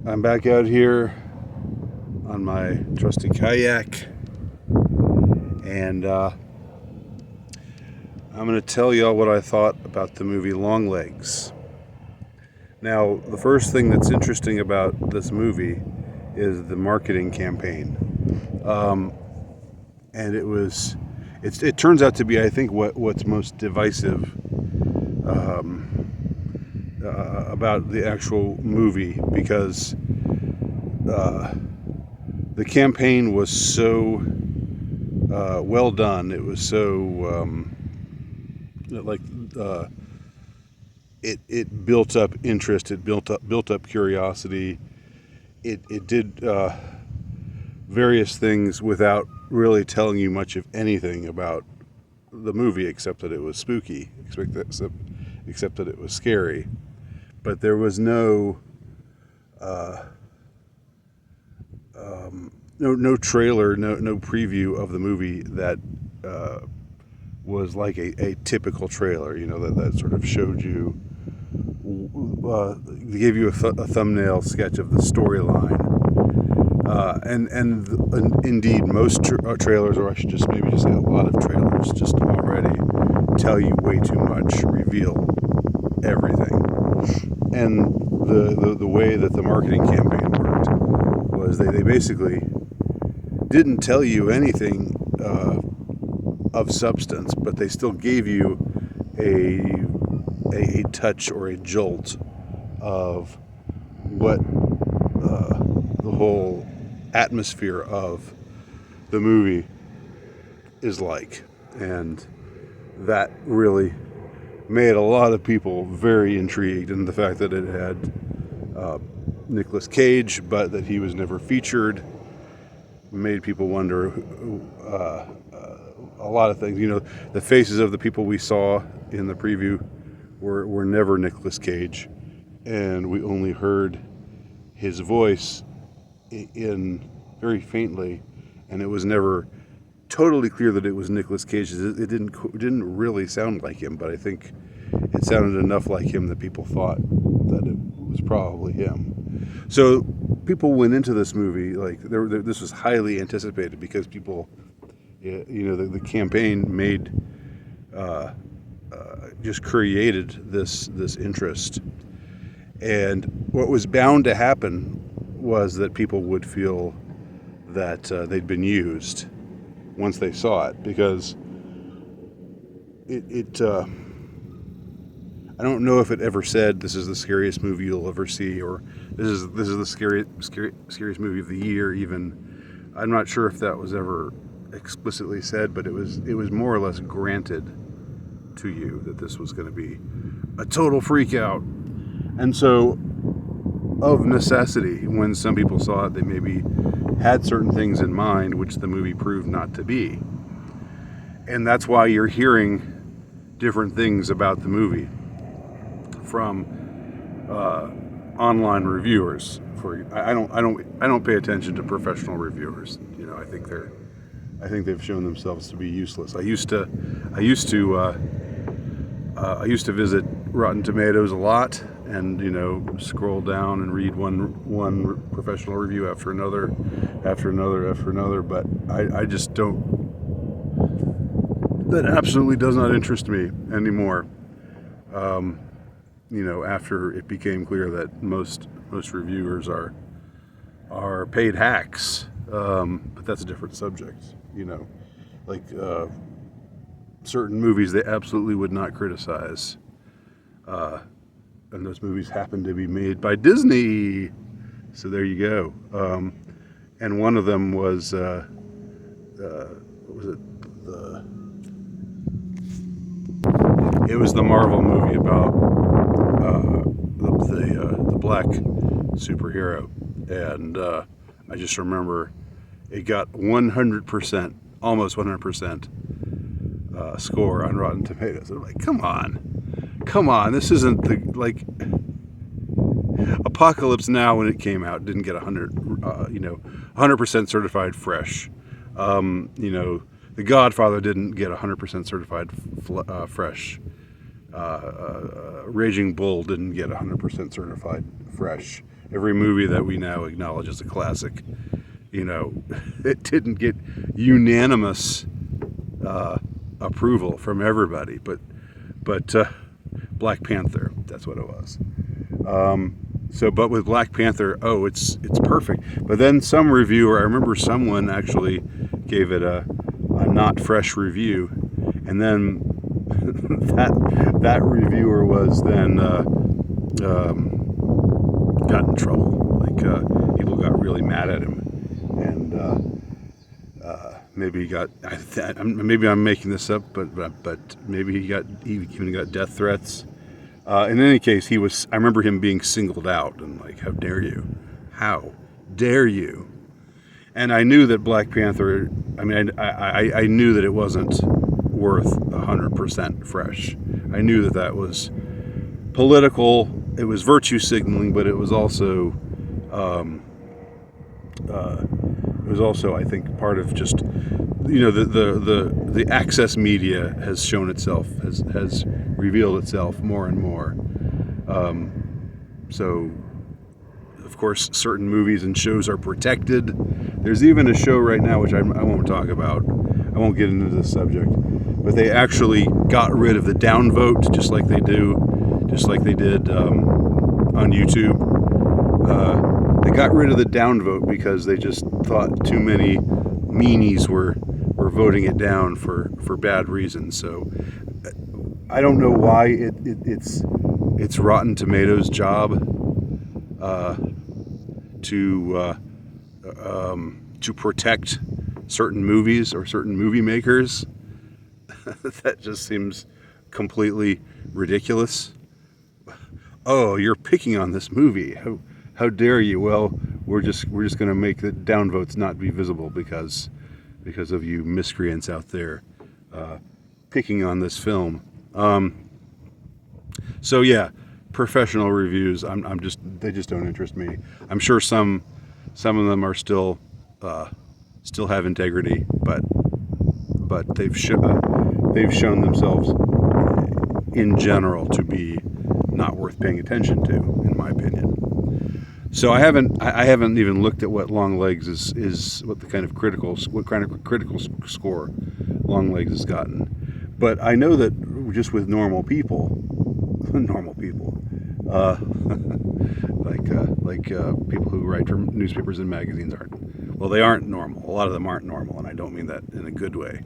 I'm back out here on my trusty kayak, and I'm going to tell y'all what I thought about the movie Longlegs. Now, the first thing that's interesting about this movie is the marketing campaign, and it turns out to be, I think, what's most divisive about the actual movie, because the campaign was so well done. It was so it built up interest. It built up curiosity. It did various things without really telling you much of anything about the movie, except that it was spooky, except that it was scary. But there was no trailer, no preview of the movie that was like a typical trailer, that sort of showed you, gave you a thumbnail sketch of the storyline. And indeed, most trailers, or I should maybe just say a lot of trailers, just already tell you way too much, reveal everything. And the way that the marketing campaign worked was they basically didn't tell you anything of substance, but they still gave you a touch or a jolt of what the whole atmosphere of the movie is like. And that really made a lot of people very intrigued, and the fact that it had Nicolas Cage, but that he was never featured, made people wonder a lot of things. The faces of the people we saw in the preview were never Nicolas Cage, and we only heard his voice in very faintly, and it was never totally clear that it was Nicolas Cage. It didn't really sound like him, but I think it sounded enough like him that people thought that it was probably him. So people went into this movie like this was highly anticipated, because people, the campaign made just created this interest, and what was bound to happen was that people would feel that they'd been used once they saw it, because I don't know if it ever said this is the scariest movie you'll ever see, or this is the scariest movie of the year. Even, I'm not sure if that was ever explicitly said, but it was more or less granted to you that this was going to be a total freak out. And so, of necessity, when some people saw it, they maybe had certain things in mind which the movie proved not to be. And that's why you're hearing different things about the movie from online reviewers. I don't pay attention to professional reviewers. I think they've shown themselves to be useless. I used to visit Rotten Tomatoes a lot, and scroll down and read one professional review after another. But I just don't. That absolutely does not interest me anymore. After it became clear that most reviewers are paid hacks. But that's a different subject. Certain movies they absolutely would not criticize. And those movies happen to be made by Disney. So there you go. And one of them was, what was it? It was the Marvel movie about the black superhero. And I just remember it got 100%, almost 100% score on Rotten Tomatoes. I'm like, come on, this isn't Apocalypse Now, when it came out, didn't get 100% certified fresh. The Godfather didn't get 100% certified fresh. Raging Bull didn't get 100% certified fresh. Every movie that we now acknowledge as a classic, it didn't get unanimous approval from everybody. But Black Panther, that's what it was. But with Black Panther, it's perfect. But then some reviewer, I remember someone actually gave it a not fresh review, and then that reviewer was then got in trouble. People got really mad at him, and maybe he got. Maybe I'm making this up, but maybe he even got death threats. In any case, I remember him being singled out and how dare you? How dare you? And I knew that Black Panther, I knew that it wasn't worth 100% fresh. I knew that was political, it was virtue signaling, but it was also, I think, part of just, the access media has shown itself, has revealed itself more and more. So, of course, certain movies and shows are protected. There's even a show right now, which I won't talk about. I won't get into this subject. But they actually got rid of the downvote, just like they did on YouTube. They got rid of the downvote because they just thought too many meanies were voting it down for bad reasons. So I don't know why it's Rotten Tomatoes' job to protect certain movies or certain movie makers. That just seems completely ridiculous. Oh, you're picking on this movie. How dare you? Well, we're just going to make the downvotes not be visible because of you miscreants out there picking on this film. So yeah, professional reviews. They just don't interest me. I'm sure some of them are still have integrity, but they've shown themselves in general to be not worth paying attention to, in my opinion. So I haven't even looked at what Longlegs is what kind of critical score Longlegs has gotten, but I know that just with normal people, like people who write for newspapers and magazines they aren't normal. A lot of them aren't normal, and I don't mean that in a good way.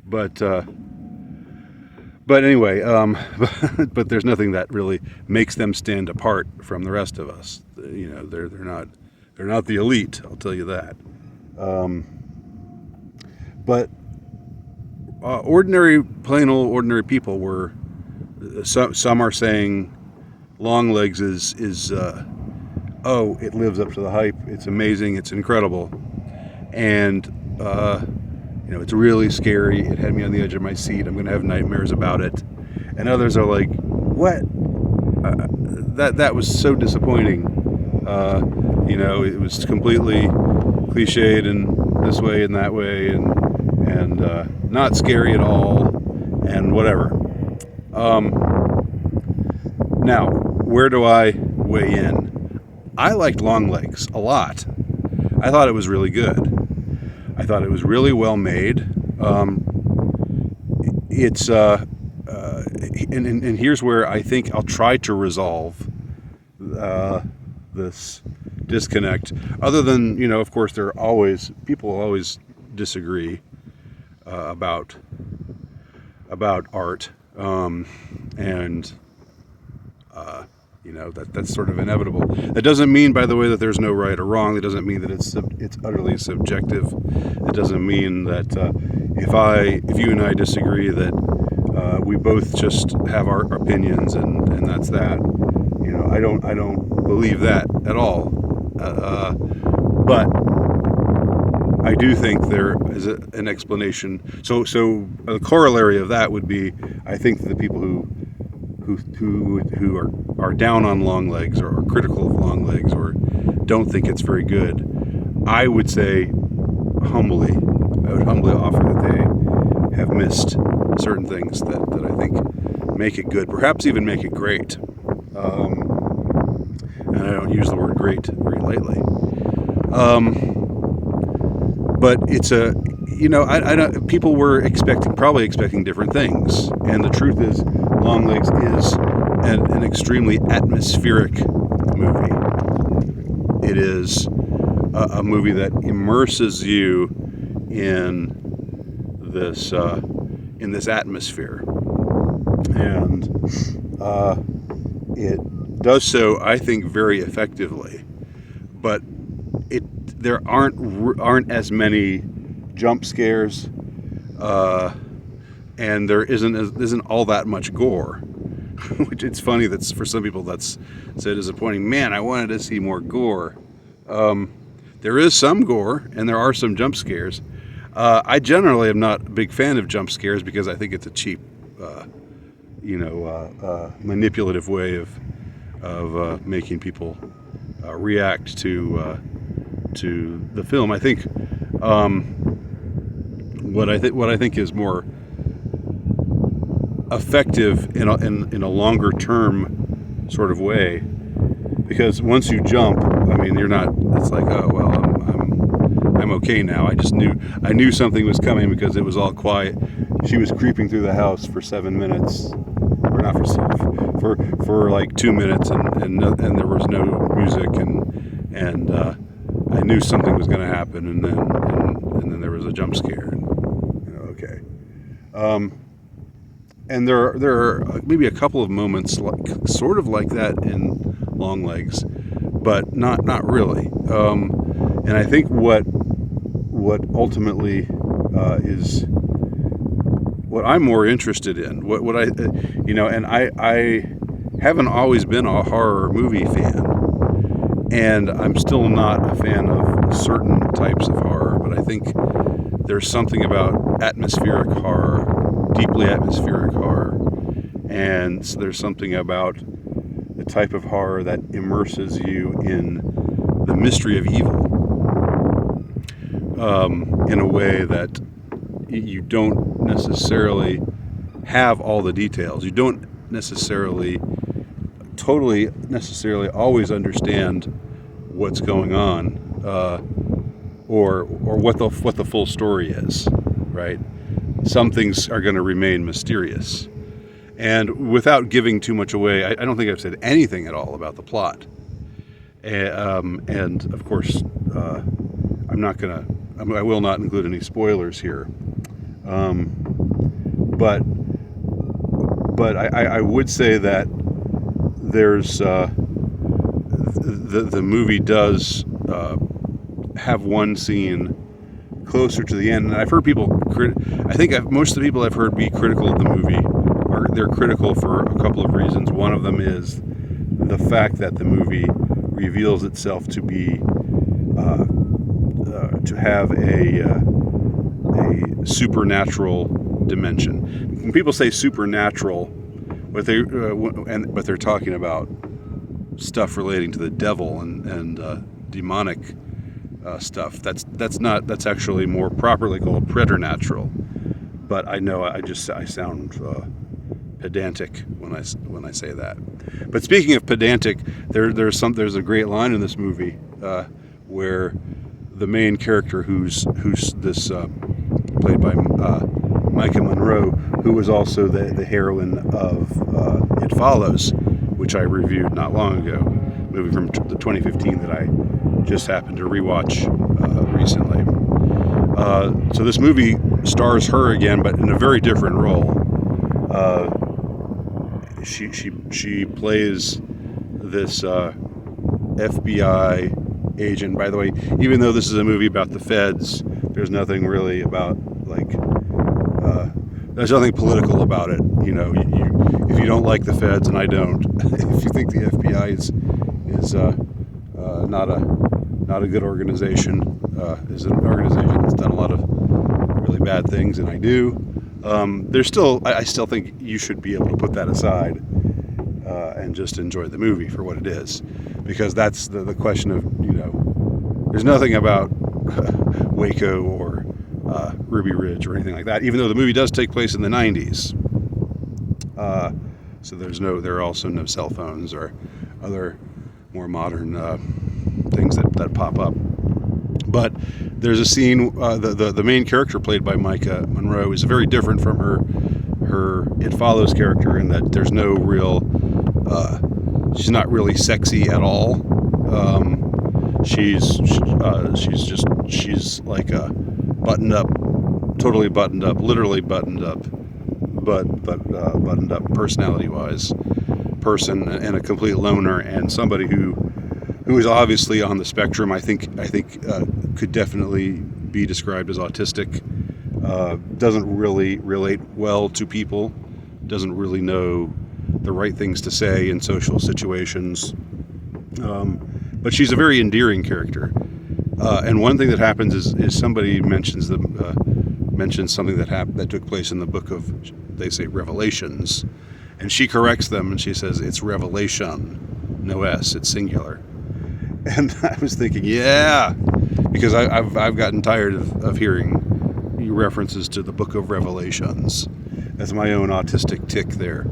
But anyway, but there's nothing that really makes them stand apart from the rest of us. They're not the elite. I'll tell you that. But plain old ordinary people were. Some are saying Longlegs is it lives up to the hype. It's amazing. It's incredible, and it's really scary. It had me on the edge of my seat. I'm going to have nightmares about it. And others are like, what? That was so disappointing. It was completely cliched and this way and that way and not scary at all and whatever. Now, where do I weigh in? I liked Longlegs a lot. I thought it was really good. I thought it was really well made. It's and here's where I think I'll try to resolve this disconnect. Other than of course, people always disagree about art, and that's sort of inevitable. That doesn't mean, by the way, that there's no right or wrong. That doesn't mean that it's utterly subjective. It doesn't mean that if you and I disagree, that we both just have our opinions and that's that. I don't believe that at all. But I do think there is an explanation. So the corollary of that would be, I think that the people who are down on Longlegs or are critical of Longlegs or don't think it's very good, I would humbly offer that they have missed certain things that I think make it good, perhaps even make it great. And I don't use the word great very lightly. But it's a, I don't. People were probably expecting different things, and the truth is, Longlegs is an extremely atmospheric movie. It is a movie that immerses you in this atmosphere, and it does so, I think, very effectively. But there aren't as many jump scares, and there isn't all that much gore. Which, it's funny that for some people that's so disappointing. Man, I wanted to see more gore. There is some gore, and there are some jump scares. I generally am not a big fan of jump scares because I think it's a cheap, manipulative way of making people react to the film. I think what I think is more effective in a longer term sort of way, because once you jump, I mean, you're not. It's like, oh well, I'm okay now. I knew something was coming because it was all quiet. She was creeping through the house for 7 minutes, or not for like 2 minutes, and there was no music, and I knew something was going to happen, and then there was a jump scare. And, okay. And there are maybe a couple of moments sort of like that in Longlegs, but not really. And I think what ultimately is what I'm more interested in, what I and I haven't always been a horror movie fan, and I'm still not a fan of certain types of horror, but I think there's something about atmospheric horror, deeply atmospheric horror, and there's something about the type of horror that immerses you in the mystery of evil, in a way that you don't necessarily have all the details. You don't necessarily always understand what's going on, or what the full story is, right? Some things are going to remain mysterious. And without giving too much away, I don't think I've said anything at all about the plot. And of course, I will not include any spoilers here. But I would say that there's the movie does have one scene closer to the end, and I've heard people. Most of the people I've heard be critical of the movie they're critical for a couple of reasons. One of them is the fact that the movie reveals itself to be to have a supernatural dimension. When people say supernatural, but they're talking about stuff relating to the devil and demonic stuff. That's actually more properly called preternatural. But I know I sound pedantic when I say that. But speaking of pedantic, there's a great line in this movie where the main character, who's this played by Micah Monroe, who was also the heroine of It Follows, which I reviewed not long ago, movie from the 2015 that I just happened to rewatch recently. So this movie stars her again, but in a very different role. She plays this FBI agent. By the way, even though this is a movie about the feds, there's nothing really about there's nothing political about it. If you don't like the feds, and I don't, if you think the FBI is not a good organization, is an organization that's done a lot of really bad things, and I do. I still think you should be able to put that aside and just enjoy the movie for what it is, because that's the question of there's nothing about Waco or Ruby Ridge or anything like that, even though the movie does take place in the 90s. So there are also no cell phones or other more modern things that pop up. But there's a scene. The main character, played by Micah Monroe, is very different from her It Follows character in that there's no real. She's not really sexy at all. She's like a buttoned up, totally buttoned up, literally buttoned up, but buttoned up personality-wise person, and a complete loner, and somebody who is obviously on the spectrum. I think could definitely be described as autistic. Doesn't really relate well to people. Doesn't really know the right things to say in social situations. But she's a very endearing character. And one thing that happens is somebody mentions something that took place in the book of, they say, Revelations, and she corrects them and she says it's Revelation, no S, it's singular. And I was thinking, yeah, because I've gotten tired of hearing references to the book of Revelations. That's my own autistic tick there.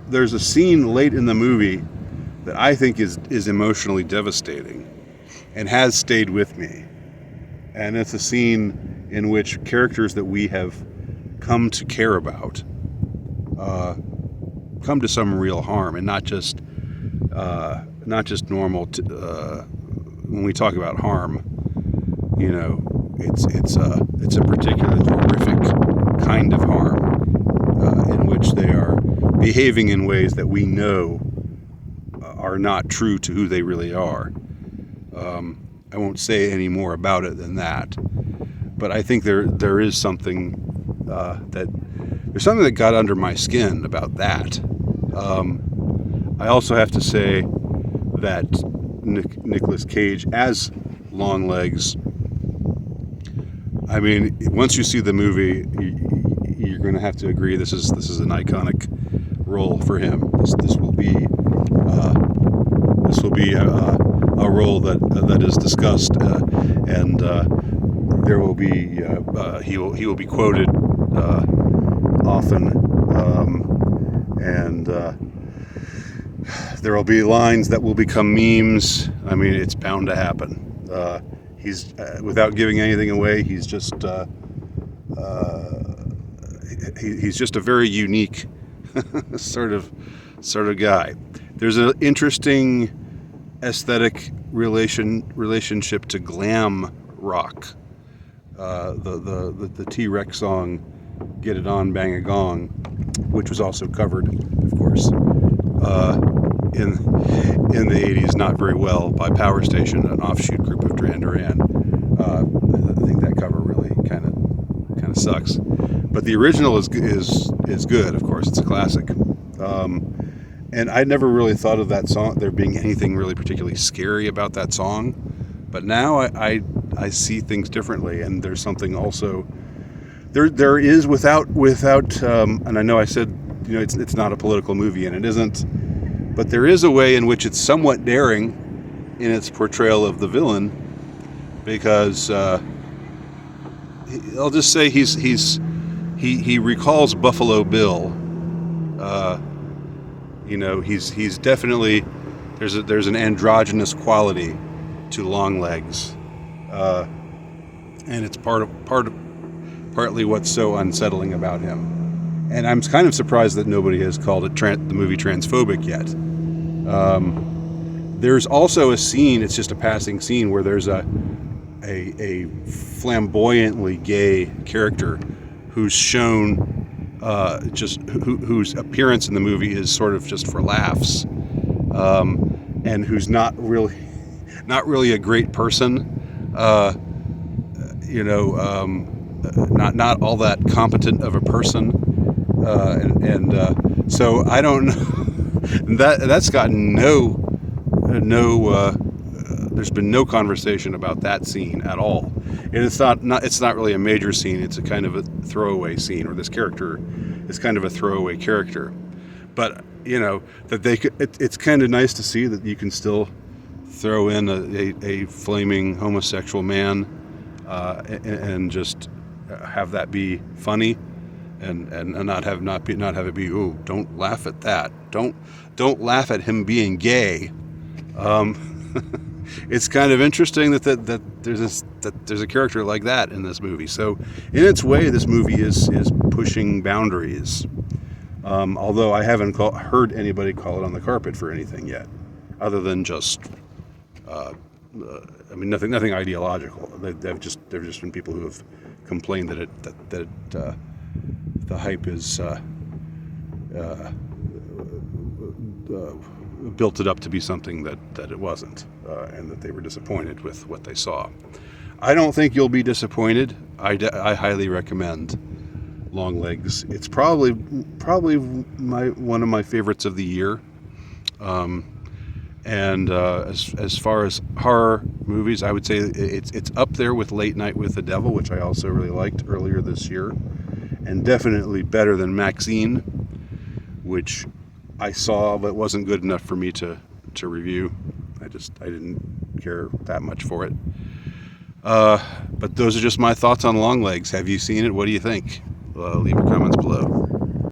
There's a scene late in the movie that I think is emotionally devastating and has stayed with me. And it's a scene in which characters that we have come to care about come to some real harm, and not just normal. When we talk about harm, it's a particularly horrific kind of harm in which they are behaving in ways that we know are not true to who they really are. I won't say any more about it than that, but I think there is something that got under my skin about that. I also have to say that Nicolas Cage as Longlegs, I mean, once you see the movie, you're going to have to agree this is an iconic role for him. This will be a role that is discussed, and there will be he will be quoted often, and there will be lines that will become memes. I mean, it's bound to happen. He's without giving anything away. He's just he's just a very unique sort of guy. There's an interesting aesthetic relationship to glam rock. The T-Rex song "Get It On, Bang a Gong," which was also covered, of course, in the 80s, not very well, by Power Station, an offshoot group of Duran Duran. I think that cover really kind of sucks, but the original is good. Of course, it's a classic. And I never really thought of that song, there being anything really particularly scary about that song, but now I see things differently, and there's something also there is without and I know I said it's not a political movie, and it isn't, but there is a way in which it's somewhat daring in its portrayal of the villain, because I'll just say he recalls Buffalo Bill. He's definitely, there's an androgynous quality to Longlegs, and it's partly what's so unsettling about him. And I'm kind of surprised that nobody has called it the movie transphobic yet. There's also a scene, it's just a passing scene, where there's a flamboyantly gay character who's shown whose appearance in the movie is sort of just for laughs, and who's not really a great person, not all that competent of a person, so I don't know. That's gotten no. There's been no conversation about that scene at all, and it's not really a major scene. It's a kind of a throwaway scene, or this character is kind of a throwaway character. But that they could. It's kind of nice to see that you can still throw in a flaming homosexual man, and just have that be funny, and not have it be, oh, don't laugh at that, don't laugh at him being gay. It's kind of interesting that there's a character like that in this movie. So in its way, this movie is pushing boundaries. Although I haven't heard anybody call it on the carpet for anything yet, other than just, nothing ideological. There've just been people who have complained that the hype is built it up to be something that it wasn't, and that they were disappointed with what they saw. I don't think you'll be disappointed. I highly recommend Longlegs. It's probably one of my favorites of the year. And as far as horror movies, I would say it's up there with Late Night with the Devil, which I also really liked earlier this year, and definitely better than Maxine, which I saw but wasn't good enough for me to review. I didn't care that much for it. But those are just my thoughts on Longlegs. Have you seen it? What do you think? Leave your comments below.